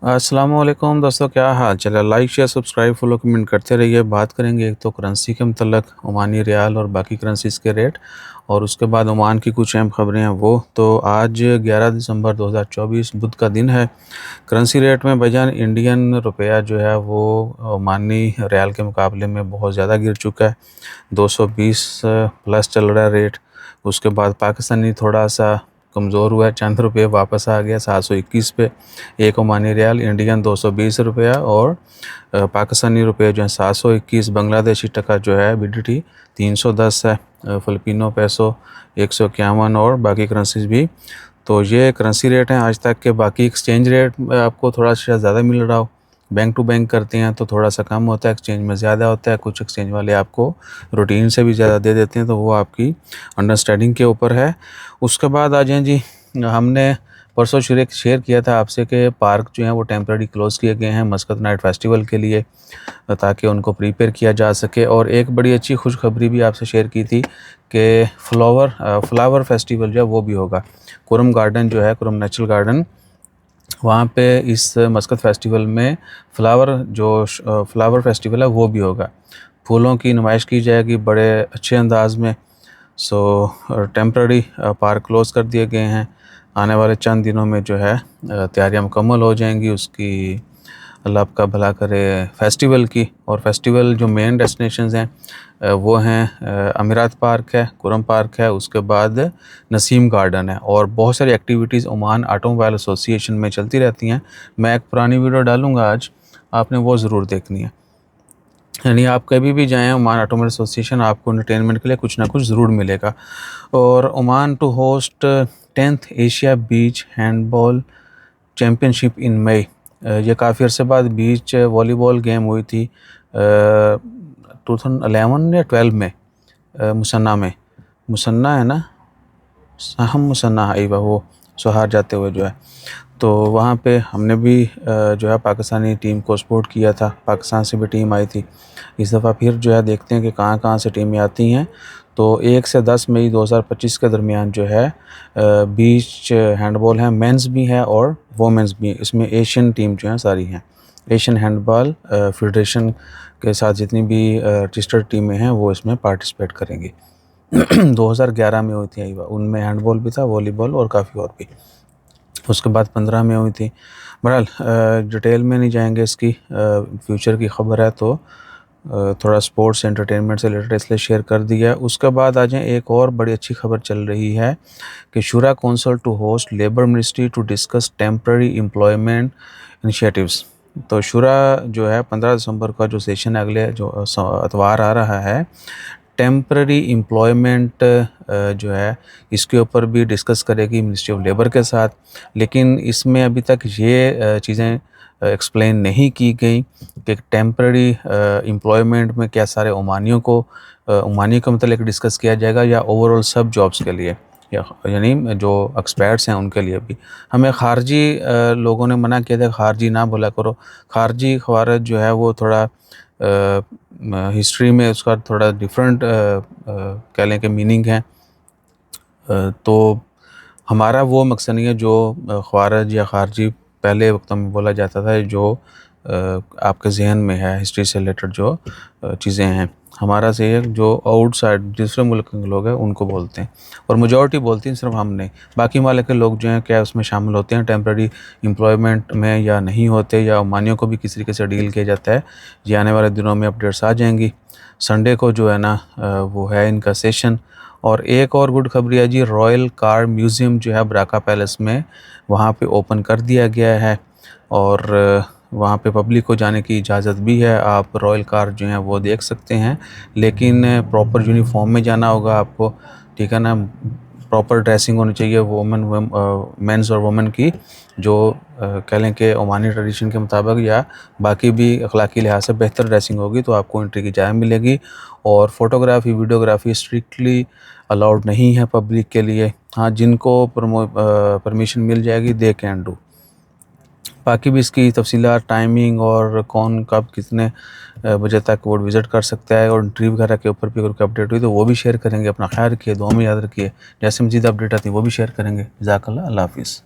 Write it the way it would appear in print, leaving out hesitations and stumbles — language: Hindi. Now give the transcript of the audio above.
अस्सलामुअलैकुम दोस्तों, क्या हाल चाल है। Like share subscribe follow comment करते रहिए। बात करेंगे एक तो करेंसी के मतलब ओमानी रियाल और बाकी करेंसीज़ के रेट, और उसके बाद ओमान की कुछ अहम खबरें हैं वो। तो आज 11 दिसंबर 2024 बुध का दिन है। करेंसी रेट में भाईजान इंडियन रुपया जो है वो ओमानी रियाल के मुकाबले में बहुत ज़्यादा गिर चुका है। 220 प्लस चल रहा है रेट। उसके बाद पाकिस्तानी थोड़ा सा कमज़ोर हुआ है, चंद रुपये वापस आ गया 721 पे। एक ओमानी रियाल इंडियन 220 रुपया, और पाकिस्तानी रुपये जो है 721। बांग्लादेशी टका जो है BDT 310 है। फ़िलिपिनो पैसो 151, और बाकी करेंसीज भी। तो ये करेंसी रेट हैं आज तक के। बाकी एक्सचेंज रेट में आपको थोड़ा सा ज़्यादा मिल रहा हो, बैंक टू बैंक करते हैं तो थोड़ा सा कम होता है, एक्सचेंज में ज़्यादा होता है। कुछ एक्सचेंज वाले आपको रूटीन से भी ज़्यादा दे देते हैं, तो वो आपकी अंडरस्टैंडिंग के ऊपर है। उसके बाद आ जाएँ जी, हमने परसों शेयर किया था आपसे कि पार्क जो हैं वो टेम्परेरी क्लोज़ किए गए हैं मस्कत नाइट फेस्टिवल के लिए, ताकि उनको प्रिपेयर किया जा सके। और एक बड़ी अच्छी खुशखबरी भी आपसे शेयर की थी कि फ्लावर फेस्टिवल जो है वो भी होगा। कुरम गार्डन जो है, कुरम नेचुरल गार्डन, वहाँ पे इस मस्कत फेस्टिवल में फ्लावर फेस्टिवल है वो भी होगा। फूलों की नुमाइश की जाएगी बड़े अच्छे अंदाज में। सो टेम्पररी पार्क क्लोज़ कर दिए गए हैं। आने वाले चंद दिनों में जो है तैयारियां मुकम्मल हो जाएंगी उसकी। अल्लाह आपका भला करे फेस्टिवल की। और फेस्टिवल जो मेन डेस्टिनेशंस हैं वो हैं अमीरात पार्क है, कुरम पार्क है, उसके बाद नसीम गार्डन है, और बहुत सारी एक्टिविटीज़ ओमान ऑटोमोबाइल एसोसिएशन में चलती रहती हैं। मैं एक पुरानी वीडियो डालूँगा आज, आपने वो ज़रूर देखनी है। यानी आप कभी भी जाएँ ओमान ऑटोमोबाइल एसोसिएशन, आपको एंटरटेनमेंट के लिए कुछ ना कुछ ज़रूर मिलेगा। और Oman to host 10th Asia beach handball championship in May. ये काफ़ी अरसे बाद बीच वॉलीबॉल गेम हुई थी 2011 या 12 में, मुसन्ना में। मुसन्ना है ना, हम मुसन्ना है वो सोहार जाते हुए जो है। तो वहाँ पे हमने भी जो है पाकिस्तानी टीम को सपोर्ट किया था। पाकिस्तान से भी टीम आई थी। इस दफ़ा फिर जो है देखते हैं कि कहाँ कहाँ से टीमें आती हैं। तो 1 से 10 मई 2025 के दरमियान जो है बीच हैंडबॉल है, मेंस भी है और वोमेंस भी है। इसमें एशियन टीम जो है सारी हैं। एशियन हैंडबॉल फेडरेशन के साथ जितनी भी रजिस्टर्ड टीमें हैं वो इसमें पार्टिसिपेट करेंगी। 2011 में हुई थी, उनमें हैंडबॉल भी था, वॉलीबॉल और काफ़ी और भी। उसके बाद 15 में हुई थी। बहरहाल डिटेल में नहीं जाएंगे, इसकी फ्यूचर की ख़बर है तो थोड़ा स्पोर्ट्स एंटरटेनमेंट से रिलेटेड इसलिए शेयर कर दिया है। उसके बाद आ जाएँ, एक और बड़ी अच्छी खबर चल रही है कि Shura council to host labour ministry to discuss temporary employment initiatives. तो शुरा जो है 15 दिसंबर का जो सेशन अगले जो अतवार आ रहा है, टेम्पररी एम्प्लॉयमेंट जो है इसके ऊपर भी डिस्कस करेगी मिनिस्ट्री ऑफ लेबर के साथ। लेकिन इसमें अभी तक ये चीज़ें एक्सप्लेन नहीं की गई कि टेम्पररी एम्प्लॉयमेंट में क्या सारे ओमानियों को ओमानी को मतलब डिस्कस किया जाएगा, या ओवरऑल सब जॉब्स के लिए, यानी जो एक्सपर्ट्स हैं उनके लिए भी। हमें खारजी लोगों ने मना किया था, खारजी ना बोला करो। खारजी ख़वारिज जो है वो थोड़ा हिस्ट्री में उसका थोड़ा डिफरेंट कह लें कि मीनिंग है। तो हमारा वो मकसद नहीं है जो ख़वारिज या खारजी पहले वक्त में बोला जाता था, जो आपके जहन में है हिस्ट्री से रिलेटेड जो चीज़ें हैं। हमारा से जो आउटसाइड दूसरे मुल्क के लोग हैं उनको बोलते हैं, और मेजॉरिटी बोलती हैं, सिर्फ हम नहीं। बाकी मालिक के लोग जो हैं क्या उसमें शामिल होते हैं टेम्पररी एम्प्लॉयमेंट में या नहीं होते, या ओमानियों को भी किसी तरीके से डील किया जाता है। ये आने वाले दिनों में अपडेट्स आ जाएंगी। संडे को जो है ना वो है इनका सेशन। और एक और गुड खबरी है जी, रॉयल कार म्यूज़ियम जो है बराका पैलेस में, वहाँ पे ओपन कर दिया गया है, और वहाँ पे पब्लिक को जाने की इजाज़त भी है। आप रॉयल कार जो हैं वो देख सकते हैं, लेकिन प्रॉपर यूनिफॉर्म में जाना होगा आपको, ठीक है ना। प्रॉपर ड्रेसिंग होनी चाहिए मेंस और वुमेन की, जो कह लें कि ओमानी ट्रेडिशन के मुताबिक या बाकी भी अखलाकी लिहाज से बेहतर ड्रेसिंग होगी तो आपको एंट्री की इजाज़त मिलेगी। और फ़ोटोग्राफ़ी वीडियोग्राफ़ी स्ट्रिक्टली अलाउड नहीं है पब्लिक के लिए। हाँ, जिनको परमिशन मिल जाएगी दे कैन डू। बाकी भी इसकी तफसीलात, टाइमिंग और कौन कब कितने बजे तक वो विज़िट कर सकता है, और इंटरव्यू वगैरह के ऊपर भी अगर कोई अपडेट हुई तो वो भी शेयर करेंगे। अपना ख्याल रखिए, दुआ में याद रखिए। जैसे मज़ीद अपडेट आती है वो भी शेयर करेंगे। जज़ाकल्लाह, अल्लाह हाफ़िज़।